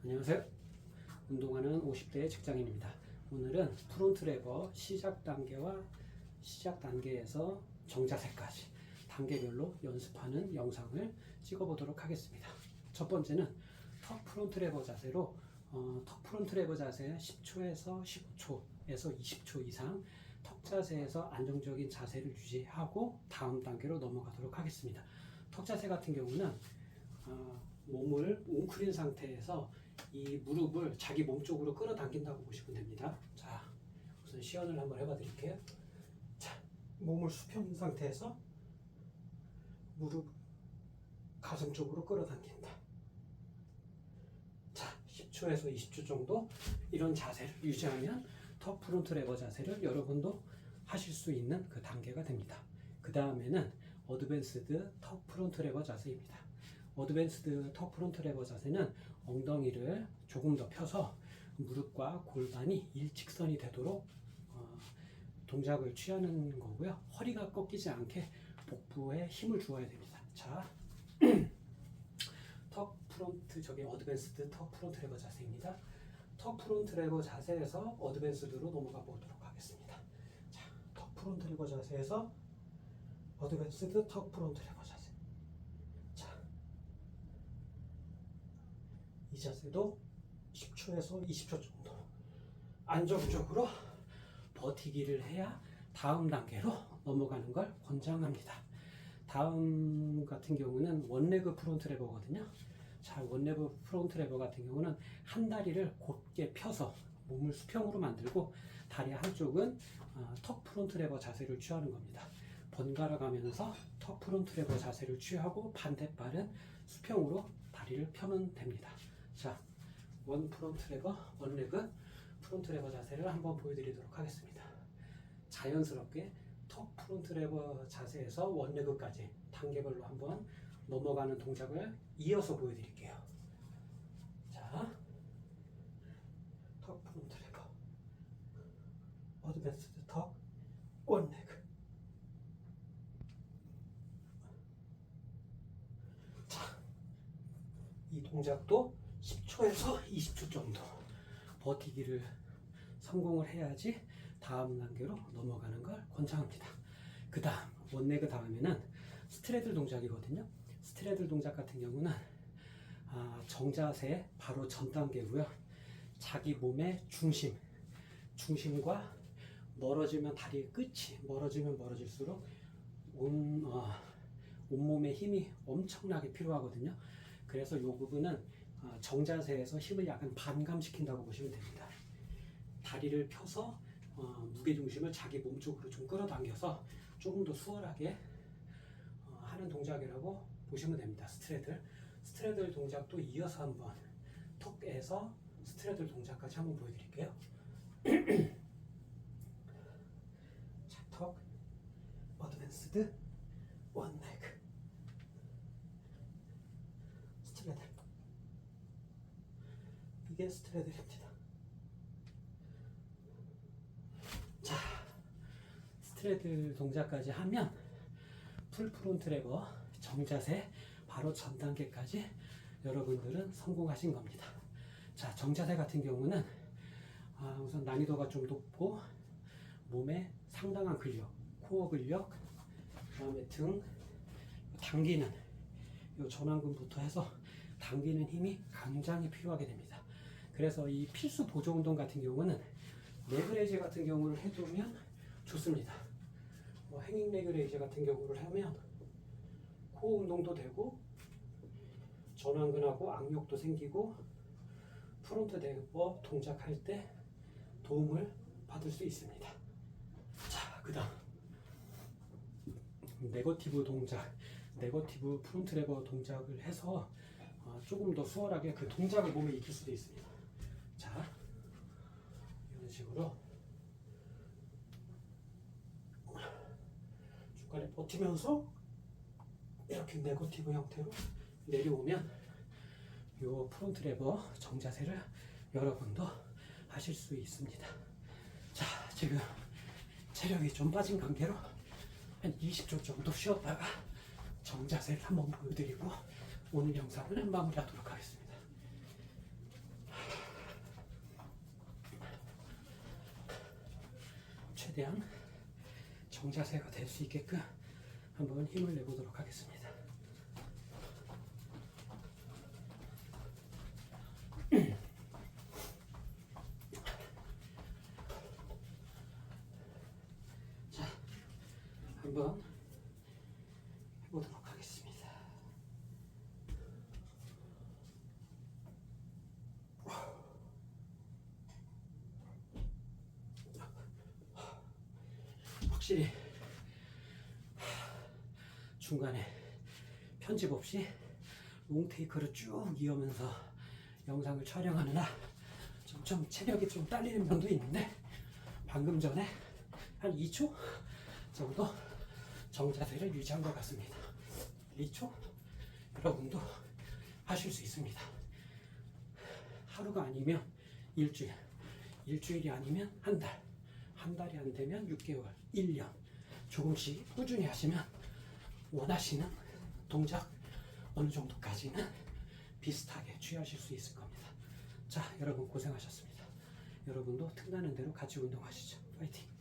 안녕하세요. 운동하는 50대의 직장인입니다. 오늘은 프론트 레버 시작 단계에서 정자세까지 단계별로 연습하는 영상을 찍어보도록 하겠습니다. 첫 번째는 턱 프론트 레버 자세로 턱 프론트 레버 자세 10초에서 15초에서 20초 이상 턱 자세에서 안정적인 자세를 유지하고 다음 단계로 넘어가도록 하겠습니다. 턱 자세 같은 경우는 몸을 웅크린 상태에서 이 무릎을 자기 몸 쪽으로 끌어당긴다고 보시면 됩니다. 자, 우선 시연을 한번 해봐 드릴게요. 자, 몸을 수평인 상태에서 무릎 가슴 쪽으로 끌어당긴다. 자, 10초에서 20초 정도 이런 자세를 유지하면 턱 프론트 레버 자세를 여러분도 하실 수 있는 그 단계가 됩니다. 그 다음에는 어드밴스드 턱 프론트 레버 자세입니다. 어드밴스드 턱 프론트 레버 자세는 엉덩이를 조금 더 펴서 무릎과 골반이 일직선이 되도록 동작을 취하는 거고요. 허리가 꺾이지 않게 복부에 힘을 주어야 됩니다. 자, 어드밴스드 턱 프론트 레버 자세입니다. 턱 프론트 레버 자세에서 어드밴스드로 넘어가 보도록 하겠습니다. 자, 턱 프론트 레버 자세에서 어드밴스드 턱 프론트 레버 자세. 이 자세도 10초에서 20초 정도 안정적으로 버티기를 해야 다음 단계로 넘어가는 걸 권장합니다. 다음 같은 경우는 원레그 프론트 레버거든요. 자, 원레그 프론트 레버 같은 경우는 한 다리를 곧게 펴서 몸을 수평으로 만들고 다리 한쪽은 턱 프론트 레버 자세를 취하는 겁니다. 번갈아 가면서 턱 프론트 레버 자세를 취하고 반대발은 수평으로 다리를 펴면 됩니다. 자, 원 레그 프론트 레버 자세를 한번 보여드리도록 하겠습니다. 자연스럽게 턱 프론트 레버 자세에서 원 레그까지 단계별로 한번 넘어가는 동작을 이어서 보여드릴게요. 자, 턱 프론트 레버, 어드밴스드 턱, 원 레그. 자, 이 동작도 10초에서 20초 정도 버티기를 성공을 해야지 다음 단계로 넘어가는 걸 권장합니다. 그 다음 원레그 다음에는 스트레들 동작이거든요. 스트레들 동작 같은 경우는 정자세 바로 전 단계고요. 자기 몸의 중심과 멀어지면 다리의 끝이 멀어지면 멀어질수록 온몸의 힘이 엄청나게 필요하거든요. 그래서 이 부분은 정자세에서 힘을 약간 반감시킨다고 보시면 됩니다. 다리를 펴서 무게중심을 자기 몸 쪽으로 좀 끌어당겨서 조금 더 수월하게 하는 동작이라고 보시면 됩니다. 스트레들 동작도 이어서 한번 턱에서 스트레들 동작까지 한번 보여드릴게요. 자, 턱, 어드밴스드, 원 레그, 스트레들. 이게 스트레들입니다. 자, 스트레들 동작까지 하면 풀 프론트 레버 정자세 바로 전 단계까지 여러분들은 성공하신 겁니다. 자, 정자세 같은 경우는 우선 난이도가 좀 높고 몸에 상당한 근력, 코어 근력, 그 다음에 등 당기는 이 전완근부터 해서 당기는 힘이 굉장히 필요하게 됩니다. 그래서 이 필수 보조 운동 같은 경우는 레그레이즈 같은 경우를 해두면 좋습니다. 행잉 레그레이즈 같은 경우를 하면 코어 운동도 되고 전완근하고 악력도 생기고 프론트 레버 동작할 때 도움을 받을 수 있습니다. 자, 그 다음 네거티브 프론트 레버 동작을 해서 조금 더 수월하게 그 동작을 몸에 익힐 수도 있습니다. 자, 이런 식으로 중간에 버티면서 이렇게 네거티브 형태로 내려오면 이 프론트 레버 정자세를 여러분도 하실 수 있습니다. 자, 지금 체력이 좀 빠진 관계로 한 20초 정도 쉬었다가 정자세를 한번 보여드리고 오늘 영상을 마무리하도록 하겠습니다. 최대한 정자세가 될 수 있게끔 한번 힘을 내보도록 하겠습니다. 자, 한번 해보도록 하겠습니다. 확실히 중간에 편집 없이 롱테이크를 쭉 이으면서 영상을 촬영하느라 좀 체력이 좀 딸리는 면도 있는데, 방금 전에 한 2초 정도 정자세를 유지한 것 같습니다. 2초 여러분도 하실 수 있습니다. 하루가 아니면 일주일, 일주일이 아니면 한 달, 한 달이 안 되면 6개월, 1년 조금씩 꾸준히 하시면 원하시는 동작 어느 정도까지는 비슷하게 취하실 수 있을 겁니다. 자, 여러분 고생하셨습니다. 여러분도 틈나는 대로 같이 운동하시죠. 파이팅!